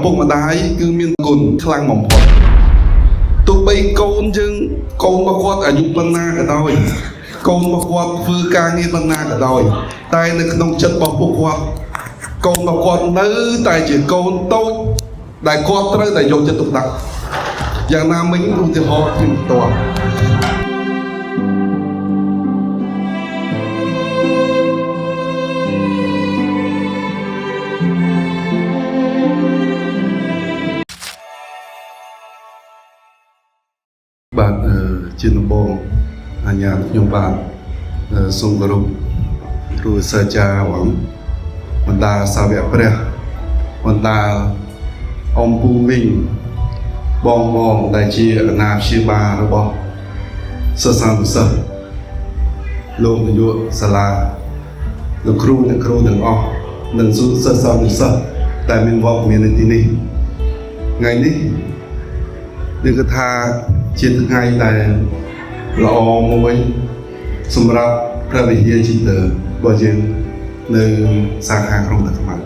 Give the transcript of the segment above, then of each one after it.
ពុកម្ដាយគឺមានគុណខ្លាំងបំផុតទោះបីកូនយើងកូនរបស់គាត់អាយុប៉ុណ្ណាក៏ដោយកូនរបស់គាត់ធ្វើការងារប៉ុណ្ណាក៏ដោយតែនៅក្នុងចិត្តរបស់ពួកគាត់កូនរបស់គាត់នៅតែជាកូនតូចដែលគាត់ត្រូវតែយកចិត្តទុកដាក់យ៉ាងណាមិញឧទាហរណ៍ខ្ញុំផ្ទាល់បាទជាដំបូងអញ្ញាតខ្ញុំបាទសូមគោរពគ្រូសាស្ត្រាចារ្យបណ្ដាសាវកព្រះបណ្ដាអំពូមីងបងដែលជាអាណាព្យាបាលរបស់សិស្សានុសិស្សលោកនាយកសាលាលោកគ្រូអ្នកគ្រូទាំងអស់និងសិស្សានុសិស្សតែមានវត្តមាននៅទីនេះថ្ងៃនេះគឺថាជាថ្ងៃដែលល្អមួយសម្រាប់ព្រះវិហារជីទើរបស់យើងនៅសាខាក្រុងតាខ្មៅ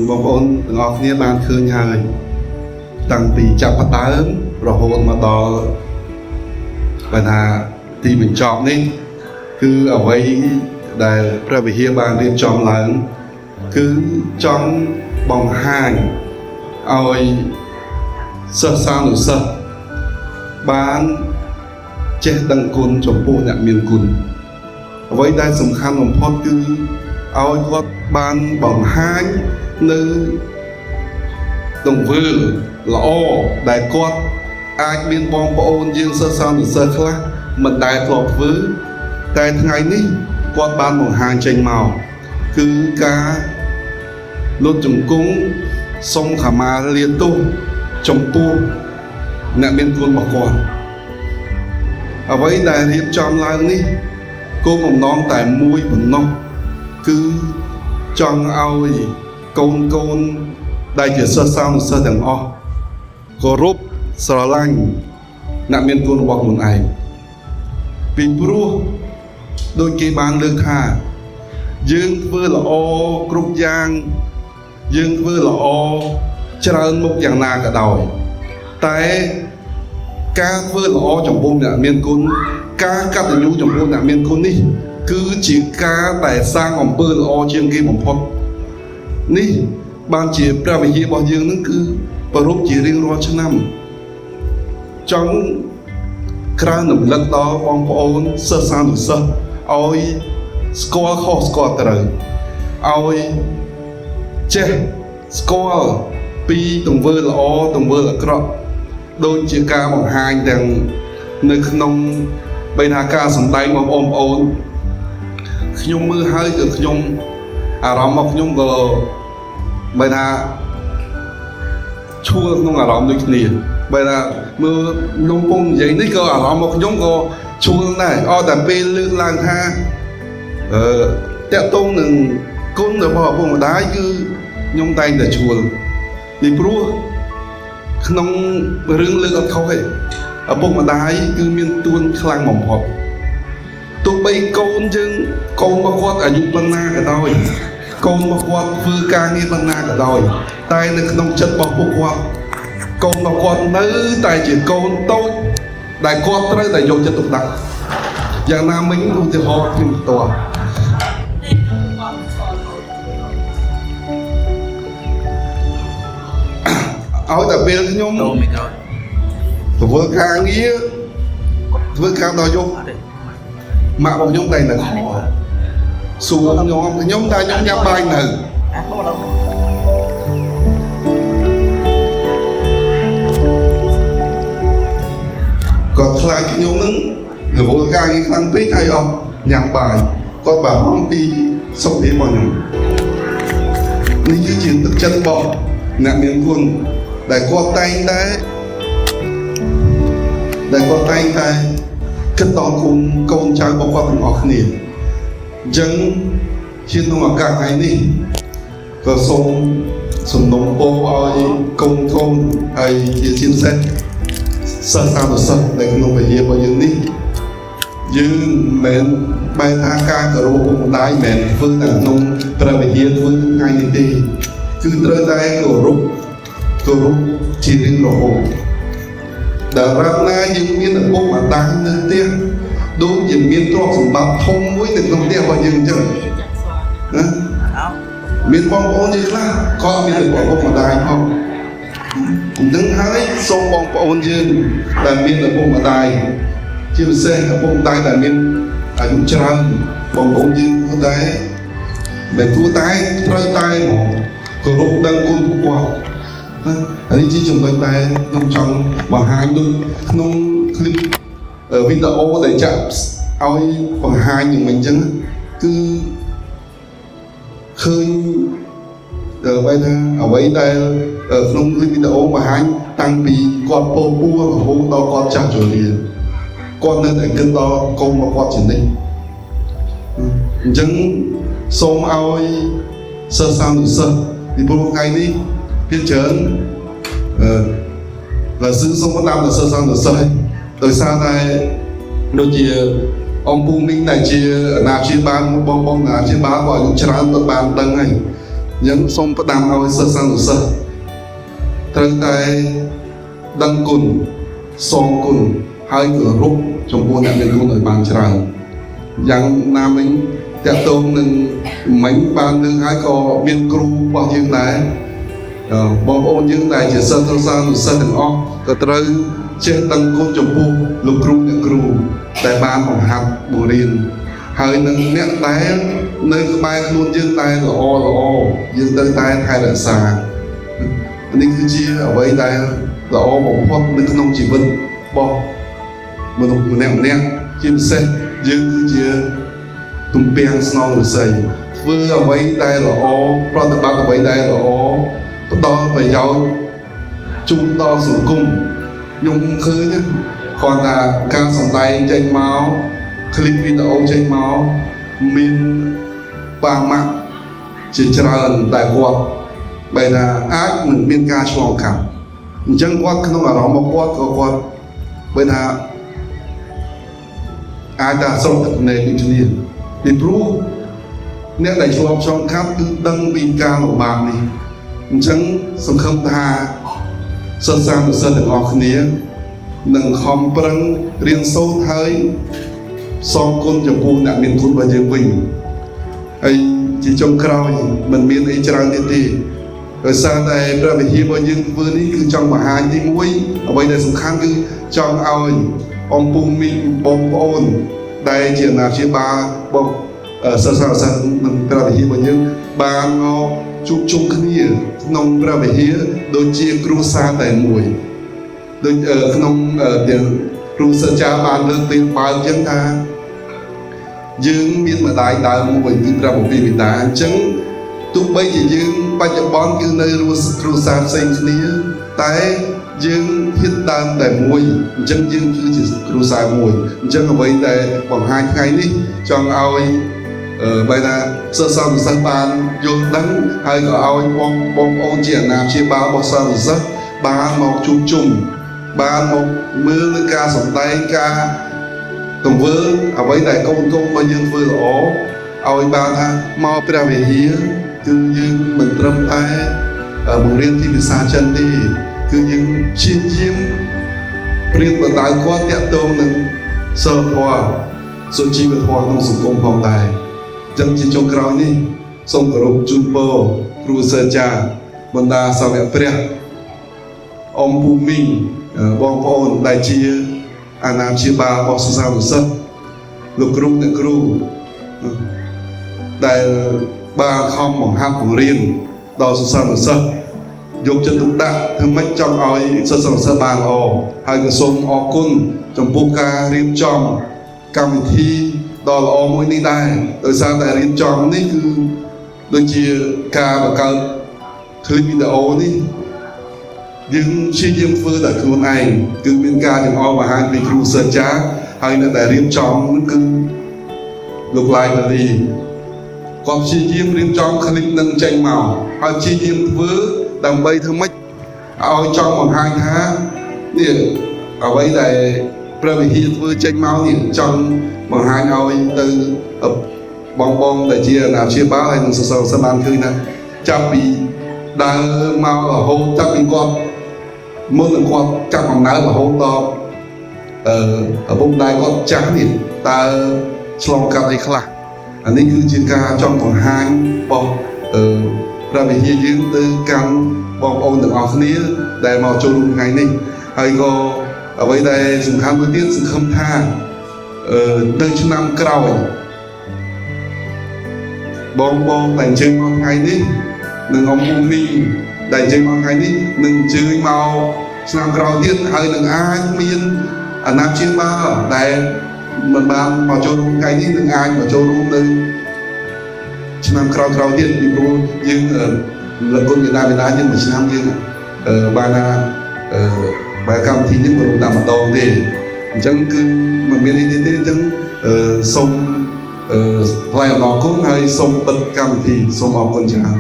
បងប្អូនទាំងអស់គ្នាបានឃើញហើយតាំងពីចាប់ផ្ដើមរហូតមកដល់បើថាទីបញ្ចប់នេះគឺអ្វីដែលព្រះវិហារបានរៀបចំឡើងគឺចង់បង្ហាញឲ្យសិស្សានុសិស្សបានចេះដឹងគុណចំពោះអ្នកមានគុណអ្វីដែលសំខាន់បំផុតគឺឲ្យគាត់បានបង្ហាញនៅទង្វើល្អដែលគាត់អាចមានបងប្អូនយើងសិស្សានុសិស្សខ្លះមិនដែលធ្លាប់ធ្វើតែថ្ងៃនេះគាត់បានបង្ហាញចេញមកគឺការលុតជង្គង់សុំខមាលាទោសចំពោះអ្នកមានគុណរបស់គាត់អ្វីដែលរៀបចំឡើងនេះគោលបំណងតែមួយប៉ុណ្ណោះគឺចង់ឲ្យកូនដែលជាសិស្សានុសិស្សទាំងអស់គោរពស្រឡាញ់អ្នកមានគុណរបស់ខ្លួនឯងពីព្រោះដូចគេបានលើកថាយើងធ្វើល្អគ្រប់យ៉ាងយើងធ្វើល្អច្រើនមុខយ៉ាងណាក៏ដោយតែការធ្វើល្អចំពោះអ្នកមានគុណការកតញ្ញូចំពោះអ្នកមានគុណនេះគឺជាការដែលសាងអំពើល្អជាងគេបំផុតនេះបានជាព្រះវិហាររបស់យើងនឹងគឺប្រពៃជារៀងរាល់ឆ្នាំចង់ក្រើនរំលឹកដល់បងប្អូនសិស្សានុសិស្សឲ្យស្គាល់ខុសស្គាល់ត្រូវឲ្យចេះស្គាល់ពីទង្វើល្អទង្វើអាក្រក់ដូចជាការបង្ហាញទាំងនៅក្នុងបីថាការសម្ដែងរបស់បងប្អូនខ្ញុំមើលហើយគឺខ្ញុំអារម្មណ៍របស់ខ្ញុំក៏បីថាឈួលក្នុងអារម្មណ៍ដូចគ្នាបើថាមើលខ្ញុំពងនិយាយនេះក៏អារម្មណ៍របស់ខ្ញុំក៏ឈួលដែរអត់តែពេលលើកឡើងថាតាក់ទងនឹងគុណរបស់ឪពុកម្ដាយគឺខ្ញុំតែងតែឈួលពីព្រោះក្នុងរឿងលើកអត់ខុសទេឪពុកម្ដាយគឺមានទួនខ្លាំងបំផុតទោះបីកូនយើងកូនរបស់គាត់អាយុប៉ុណ្ណាក៏ដោយកូនរបស់គាត់ធ្វើការងារប៉ុណ្ណាក៏ដោយតែនៅក្នុងចិត្តរបស់ពួកគាត់កូនរបស់គាត់នៅតែជាកូនតូចដែលគាត់ត្រូវតែយកចិត្តទុកដាក់យ៉ាងណាមិញឧទាហរណ៍ខ្ញុំផ្ទាល់ឲ្យតែពេលខ្ញុំធ្វើការងារធ្វើការដល់យប់ម៉ាក់របស់ខ្ញុំតែនៅខសួរខ្ញុំតែខ្ញុំញ៉ាំបាយនៅគាត់ខ្លាចខ្ញុំនឹងរវល់ការងារខ្លាំងពេកហើយអត់ញ៉ាំបាយគាត់បារម្ភពីសុខភាពរបស់ខ្ញុំនេះគឺជាទឹកចិត្តរបស់អ្នកមានគុណដែលគាត់តែងតែគិតដល់កូនចៅរបស់គាត់ទាំងអស់គ្នាអញ្ចឹងជាក្នុងឱកាសថ្ងៃនេះក៏សូមសំណូមពរឲ្យកូនហើយជាជាពិសេសសិស្សានុសិស្សនៅក្នុងវិហាររបស់យើងនេះយើងមិនបែរថាការគោរពឪពុកម្ដាយមិនមែនធ្វើតែក្នុងព្រះវិហារធ្វើថ្ងៃនេះទេ គឺត្រូវតែគោរពជារៀងរហូតដែលរាប់ណាយើងមានឪពុកម្ដាយនៅផ្ទះដូចជាមានទ្រព្យសម្បត្តិធំមួយនៅក្នុងផ្ទះរបស់យើងអញ្ចឹងណាមានបងប្អូនយើងខ្លះក៏មានឪពុកម្ដាយផងអញ្ចឹងហើយសូមបងប្អូនយើងដែលមានឪពុកម្ដាយជាពិសេសឪពុកម្ដាយដែលមានអាយុច្រើនបងប្អូនយើងក៏ដែរដែលគួរតែត្រូវតែមកគោរពដឹងគុណពួកគាត់ហើយនេះជាចំណុចដែលខ្ញុំចង់បង្ហាញដូចក្នុងคลิปវីដេអូដែលចាក់ឲ្យបង្ហាញយ៉ាងម៉េចអញ្ចឹងគឺឃើញបែរថាអ្វីដែលក្នុងคลิปវីដេអូបង្ហាញតាំងពីគាត់ពោពោរហូតដល់គាត់ចាស់ជរាគាត់នៅតែគិតដល់កូនរបស់គាត់ជានិច្ចអញ្ចឹងសូមឲ្យសិស្សសានុសិស្សពីព្រោះថ្ងៃនេះភាគច្រើនឡាស៊ឺសូមផ្ដាំដល់សិស្សសានុសិស្សដោយសារតែដូចជាអង្គពូមីងដែលជាអាណាព្យាបាលបងអាណាព្យាបាលក៏អាយុច្រើនគាត់បានដឹងហើយអញ្ចឹងសូមផ្ដាំឲ្យសិស្សសានុសិស្សត្រូវតែដឹងគុណសងគុណហើយគោរពចំពោះអ្នកមានគុណឲ្យបានច្រើនយ៉ាងណាមិញតកតងនឹងមិញបាននឹងហើយក៏មានគ្រូរបស់យើងដែរបងប្អូនយើងដែលជាសិស្សសានុសិស្សទាំងអស់ក៏ត្រូវចេះដឹងគុណចំពោះលោកគ្រូអ្នកគ្រូដែលបានបង្ហាត់បង្រៀនហើយនឹងអ្នកដែលនៅក្បែរខ្លួនយើងតែល្អយើងត្រូវតែថែរក្សានេះគឺជាអ្វីដែលល្អបំផុតនៅក្នុងជីវិតរបស់មនុស្សម្នាក់ជាពិសេសយើងគឺជាទំពាំងស្នងឫស្សីធ្វើអ្វីដែលល្អប្រតិបត្តិអ្វីដែលល្អផ្ដល់ប្រយោជន៍ជូនដល់សង្គមខ្ញុំឃើញគាត់ថាការសម្ដែងចេញមកคลิปវីដេអូចេញមកមានបាម៉ាក់ជាច្រើនតែគាត់បែរថាអាចនឹងមានការឆ្លងកាត់អញ្ចឹងគាត់ក្នុងអារម្មណ៍របស់គាត់ក៏គាត់បែរថាអាចថាស្រោចទឹកភ្នែកដូចគ្នាពីព្រោះអ្នកដែលឆ្លងកាត់គឺដឹងពីការលំបាកនេះអញ្ចឹងសង្ឃឹមថាសិស្សសានុសិស្សទាំងអស់គ្នានឹងខំប្រឹងរៀនសូត្រហើយសងគុណចំពោះអ្នកមានគុណរបស់យើងវិញហើយជាចុងក្រោយមិនមានអីច្រើនទៀតទេដោយសារតែព្រះវិហាររបស់យើងធ្វើនេះគឺចង់បង្ហាញទីមួយអ្វីដែលសំខាន់គឺចង់ឲ្យអង្គពុំមីងបងប្អូនដែលជាអាណាព្យាបាលបងសិស្សសាស្ត្រនិងព្រះវិហាររបស់យើងបានមកជួបជុំគ្នាក្នុងព្រះវិហារដូចជាគ្រួសារតែមួយដូចក្នុងគ្រូសិស្សចាបានលើកពីបើអញ្ចឹងថាយើងមានម្ដាយដើមមួយគឺព្រះបពិវិតាអញ្ចឹងទោះបីជាយើងបច្ចុប្បន្នគឺនៅរស់គ្រួសារផ្សេងគ្នាតែយើងហ៊ានដើមតែមួយអញ្ចឹងយើងគឺជាគ្រួសារមួយអញ្ចឹងអ្វីដែលបង្ហាញថ្ងៃនេះចង់ឲ្យបែរថាសិស្សសានុសិស្សបានយល់ដឹងហើយក៏ឲ្យបងប្អូនជាអាណាព្យាបាលរបស់សានុសិស្សបានមកជួបជុំបានមកមើលនឹងការសម្ដែងការទង្វើអ្វីដែលកូនរបស់យើងធ្វើល្អឲ្យបានថាមកព្រះវិហារគឺយើងមិនត្រឹមតែបង្រៀនទីភាសាចិនទេគឺយើងព្យាយាមព្រៀនបដៅគាត់តាក់ទងនឹងសិលធម៌សុជីវធម៌ក្នុងសង្គមផងដែរចឹងជាចុងក្រោយនេះសូមគោរពជូនពរគ្រូសិស្សចាបណ្ដាសាវកព្រះអង្គភូមិបងប្អូនដែលជាអាណាព្យាបាលរបស់សិស្សសានុសិស្សលោកគ្រូអ្នកគ្រូដែលបានខំបង្ហាត់បង្រៀនដល់សិស្សសានុសិស្សយកចិត្តទុកដាក់ធ្វើម៉េចចង់ឲ្យសិស្សសានុសិស្សបានល្អហើយក៏សូមអរគុណចំពោះការរៀបចំកម្មវិធីដ៏ល្អមួយនេះដែរដោយសារតែរៀបចំនេះគឺដូចជាការបង្កើតคลิปវីដេអូនេះយើងព្យាយាមធ្វើតែខ្លួនឯងគឺមានការចង្អុលបង្ហាញពីគ្រូសិស្សចាហើយនៅតែរៀបចំនោះគឺលោកឡាយនាលីគាត់ព្យាយាមរៀបចំคลิปនឹងចេញមកហើយព្យាយាមធ្វើដើម្បីធ្វើម៉េចឲ្យចង់បង្ហាញថានេះអ្វីដែលព្រះវិហារធ្វើចេញមកនេះចង់បង្ហាញឲ្យទៅបងដែលជាអាណាព្យាបាលហើយនឹងសិស្សបានឃើញថាចាប់ពី ដើរមករហូតចាប់ពីគាត់មុននឹងគាត់ចាប់អំណើតរហូតដល់ឪពុកម្ដាយគាត់ចាស់នេះតើឆ្លងកាត់អីខ្លះអានេះគឺជាការចង់បង្ហាញរបស់ព្រះវិហារយើងទៅកាន់បងប្អូនទាំងអស់គ្នាដែលមកចូលរួមថ្ងៃនេះហើយក៏អ្វីដែលសំខាន់មួយទៀតសង្ឃឹមថានៅឆ្នាំក្រោយបងដែលអញ្ជើញមកថ្ងៃនេះនឹងអមភូមិដែលអញ្ជើញមកថ្ងៃនេះនឹងអញ្ជើញមកឆ្នាំក្រោយទៀតហើយនឹងអាចមានអាណាព្យាបាលដែលមិនបានមកចូលរួមថ្ងៃនេះនឹងអាចមកចូលរួមនៅឆ្នាំក្រោយទៀតពីព្រោះយើងលើកគុណមេដាបេដាយើងមួយឆ្នាំយើងបានថាបែបកម្មវិធីនេះមិនតាមម្ដងទេអញ្ចឹងគឺមិនមានអីទេអញ្ចឹងសូមថ្លែងអំណរគុណហើយសូមបិទកម្មវិធីសូមអរគុណច្រើន